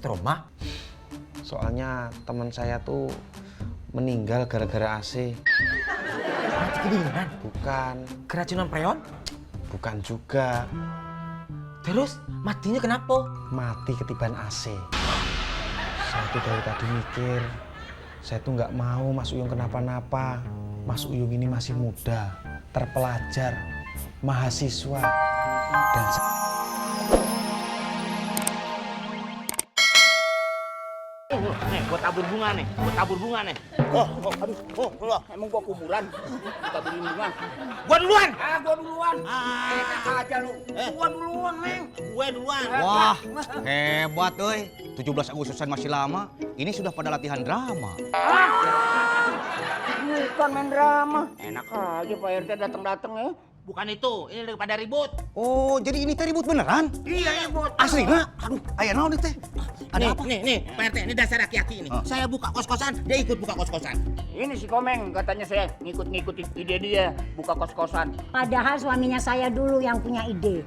trauma? Soalnya teman saya tuh meninggal gara-gara AC. Mati kedinginan? Bukan, Keracunan freon? bukan juga. Terus matinya kenapa? Mati ketiban AC. Saya tuh dari tadi mikir, saya tuh nggak mau Mas Uyung kenapa-napa. Mas Uyung ini masih muda, terpelajar, mahasiswa, dan Nih, buat tabur bunga nih, Loh, emang gua kuburan? Kita beli bunga. Gua duluan. Gua duluan. Enak aja lu. Gua duluan, Neng. Gue duluan. Wah, hebat euy. 17 Agustusan masih lama. Ini sudah pada latihan drama. Bukan main drama. Enak aja Pak RT datang-datang ya. Bukan itu, ini daripada ribut. Oh, jadi ini teh ribut beneran? Iya, ribut. Asli nggak? Aduh, aya naon nih teh? Ada apa? Nih, Pak RT, ini dasar aki-aki ini. Saya buka kos-kosan, dia ikut buka kos-kosan. Ini si Komeng katanya saya ngikut-ngikut ide dia buka kos-kosan. Padahal suaminya saya dulu yang punya ide.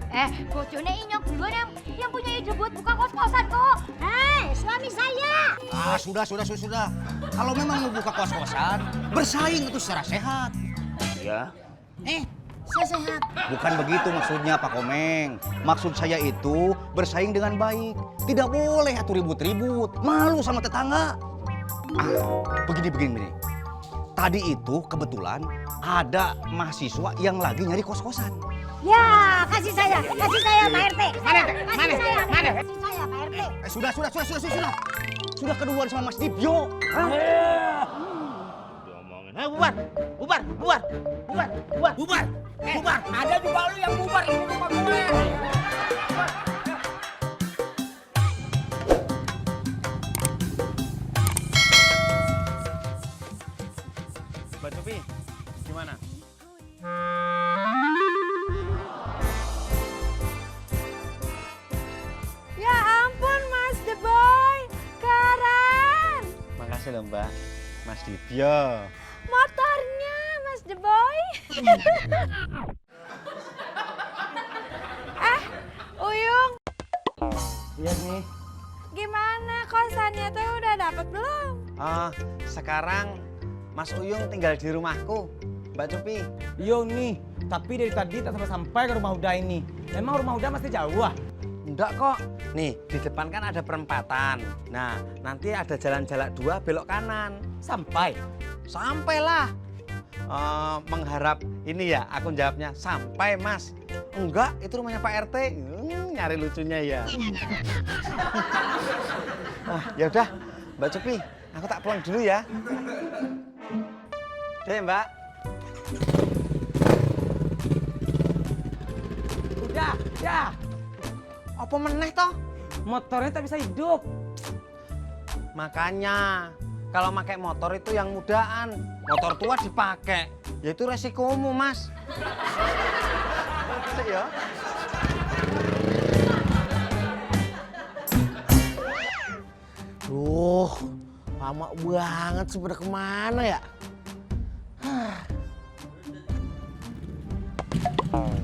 Bojone Inyok duluan yang punya ide buat buka kos-kosan kok. Hei, suami saya! Ah, sudah. Kalau memang mau buka kos-kosan, bersaing itu secara sehat. Iya. Saya sehat. Bukan begitu maksudnya Pak Komeng. Maksud saya itu bersaing dengan baik. Tidak boleh atuh ribut-ribut. Malu sama tetangga. Begini. Tadi itu kebetulan ada mahasiswa yang lagi nyari kos-kosan. Ya, kasih saya Pak RT. Mana? Kasih saya Pak RT. Sudah. Sudah keduluan sama Mas Dibyo. Bubar. Ada juga lu yang bubar ini rumah gue. Mbak Copi, gimana? Ya ampun Mas The Boy, keren. Makasih loh Mbak, Mas Dibyo. Motornya Mas The Boy. Uyung, Iya nih. gimana kosannya tuh udah dapet belum? Sekarang Mas Uyung tinggal di rumahku, Mbak Copi. Yo nih, tapi dari tadi tak sampai ke rumah Uda ini. Emang rumah Uda masih jauh ah? Enggak kok. Nih, di depan kan ada perempatan. Nah, nanti ada jalan-jalan dua belok kanan. Sampai. Sampailah. Mengharap ini ya, aku jawabnya sampai Mas. Enggak, itu rumahnya Pak RT. Nyari lucunya ya. Ya udah, Mbak Copi, aku tak pulang dulu ya. Deh, Mbak. Udah, ya. Apa meneh toh? Motornya tak bisa hidup. Makanya kalau pakai motor itu yang mudaan, motor tua dipakai, ya itu resikomu Mas. Ya. Duh, lama banget sih pada kemana ya?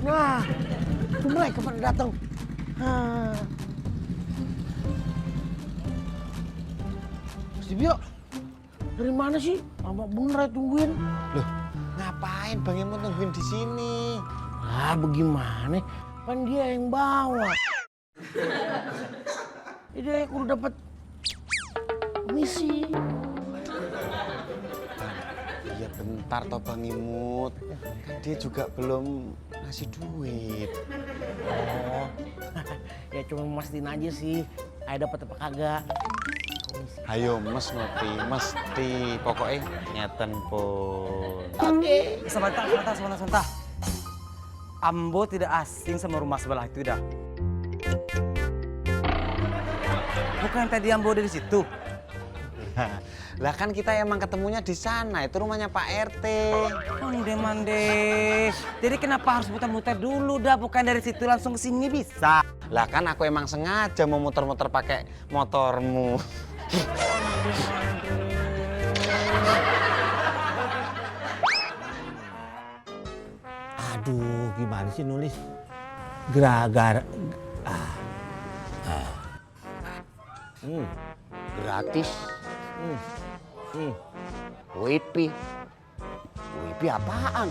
Nah, itu mereka pada datang. Mas Dibyo, dari mana sih? Lama bener ya tungguin. Loh, ngapain Bang Imut nungguin di sini? Bagaimana? Kan dia yang bawa. Dia udah dapat misi. Iya bentar toh Bang Imut. Kan dia juga belum ngasih duit. Oh, ya cuma mastiin aja sih. Ayo dapat apa kagak? Ayo mesti. Pokoknya ngeten pun. Oke. Sebentar. Ambo tidak asing sama rumah sebelah itu dah. Bukan tadi Ambo dari situ. Lah kan kita emang ketemunya di sana, itu rumahnya Pak RT. Mande. Jadi kenapa harus muter-muter dulu dah? Bukan dari situ langsung ke sini bisa. Lah kan aku emang sengaja mau muter-muter pakai motormu. Aduh, gimana sih nulis? Gara-gara Gratis. WiFi. WiFi apaan?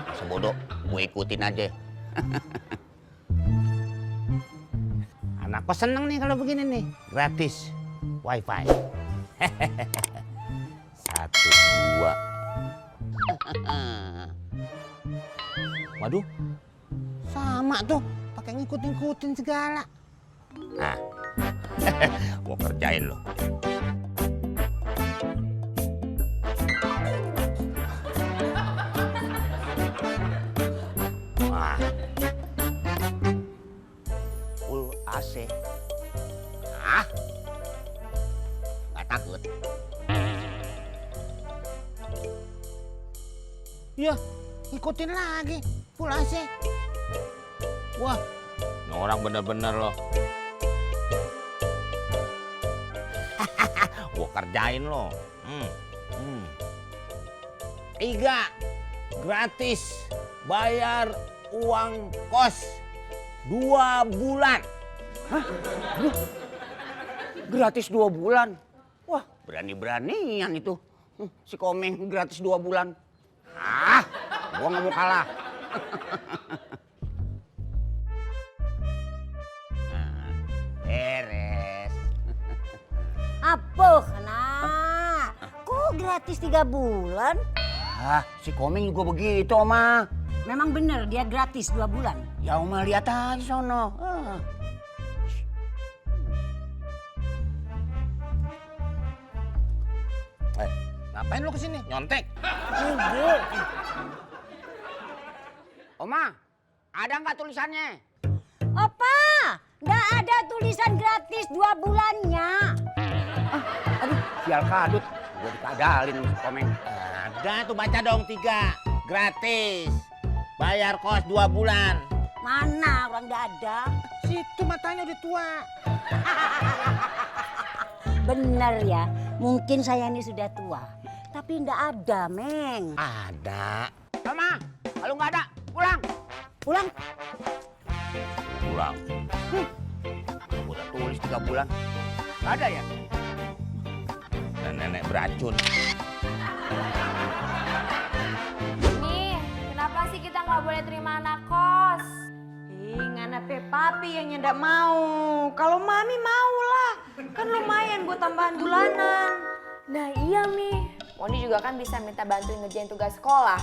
Masa bodoh. Gue ikutin aja. Anak kos seneng nih kalau begini nih, gratis wifi. 1, 2. Waduh, sama tuh, pakai ngikut-ngikutin segala. Nah, gua kerjain lo. Wah, full AC. Nggak takut. Ya, ikutin lagi, full AC. Wah, Ini orang bener-bener loh. Gua kerjain lo. 3 gratis bayar uang kos 2 bulan. Gratis 2 bulan. Wah, berani-beranian itu. Si Komeng gratis 2 bulan. Gua nggak mau kalah. Beres. Apa nah? Kok gratis 3 bulan? Si Komeng juga begitu, Oma. Memang bener dia gratis 2 bulan. Ya, Oma lihat aja sono. Ngapain lu kesini? Nyontek. Oma, ada nggak tulisannya? Opa, nggak ada tulisan gratis 2 bulannya. Sial kadut. Gua dikadalin si Komeng. Ada tuh, baca dong 3 gratis bayar kos 2 bulan. Mana orang nggak ada? Situ matanya udah tua. Bener ya, mungkin saya ini sudah tua. Tapi nggak ada, Meng. Ada. Oma, kalau nggak ada, pulang. Pulang. Pulang. Gua udah tulis 3 bulan. Nggak ada ya? Dan nenek beracun. Nih, kenapa sih kita nggak boleh terima anak kos? Ngana papi yang ndak mau. Kalau mami mau lah. Kan lumayan buat tambahan bulanan. Nah iya Mi, Mondi juga kan bisa minta bantuin ngerjain tugas sekolah.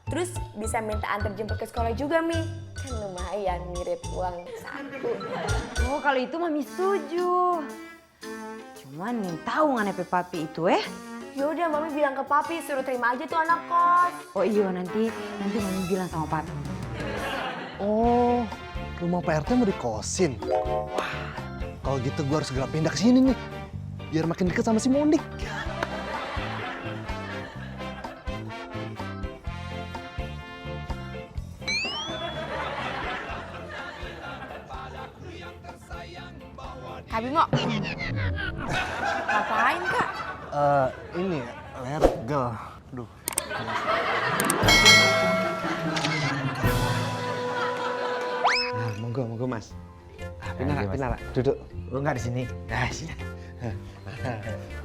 Terus bisa minta antar jemput ke sekolah juga Mi. Kan lumayan ngirit uang saku. Oh kalau itu mami setuju. Cuman yang tahu ngana papi itu Yaudah Mami bilang ke papi suruh terima aja tuh anak kos. Oh iya nanti mami bilang sama papi. Oh, rumah Pak RT mau dikosin. Wah, kalau gitu gue harus segera pindah ke sini nih. Biar makin deket sama si Monik. Kak Bimo, ngapain Kak? Ini lergel. Aduh. Nah, monggo Mas. Pinara, duduk. Lu nggak di sini? Nah, sini.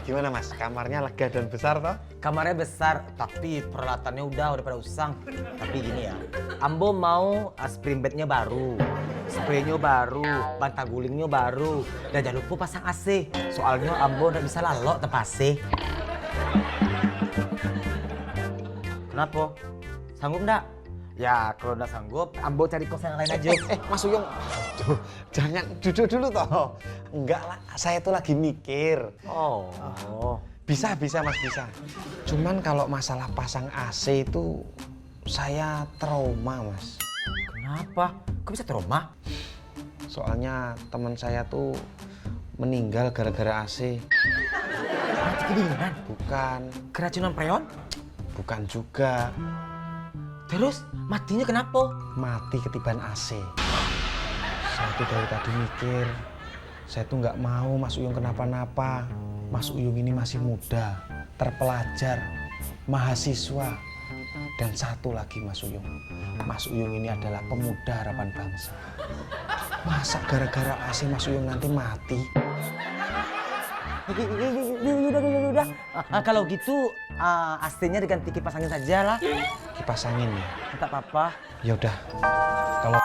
Gimana Mas? Kamarnya lega dan besar toh? Kamarnya besar, tapi peralatannya udah pada usang. Tapi gini ya, Ambo mau spring bednya baru, spraynya baru, bantal gulingnya baru, dan jangan lupa pasang AC. Soalnya Ambo udah bisa lalok tanpa AC. Kenapa? Sanggup ndak? Ya kalau ndak sanggup, Ambo cari kos yang lain aja. Mas Uyung, aduh, jangan duduk dulu toh. Enggak lah, saya tuh lagi mikir. Oh. Bisa Mas, bisa. Cuman kalau masalah pasang AC itu saya trauma Mas. Kenapa? Kok bisa trauma? Soalnya teman saya tuh meninggal gara-gara AC. Mati kedinginan? Bukan, Keracunan freon? bukan juga. Terus matinya kenapa? Mati ketiban AC. Saya tuh dari tadi mikir, saya tuh nggak mau Mas Uyung kenapa-napa. Mas Uyung ini masih muda, terpelajar, mahasiswa. Dan satu lagi Mas Uyung ini adalah pemuda harapan bangsa. Masa gara-gara AC Mas Uyung nanti mati? Udah. Kalau gitu AC-nya diganti kipas angin saja lah. Kipas angin ya? Tak apa-apa. Ya udah. Kalau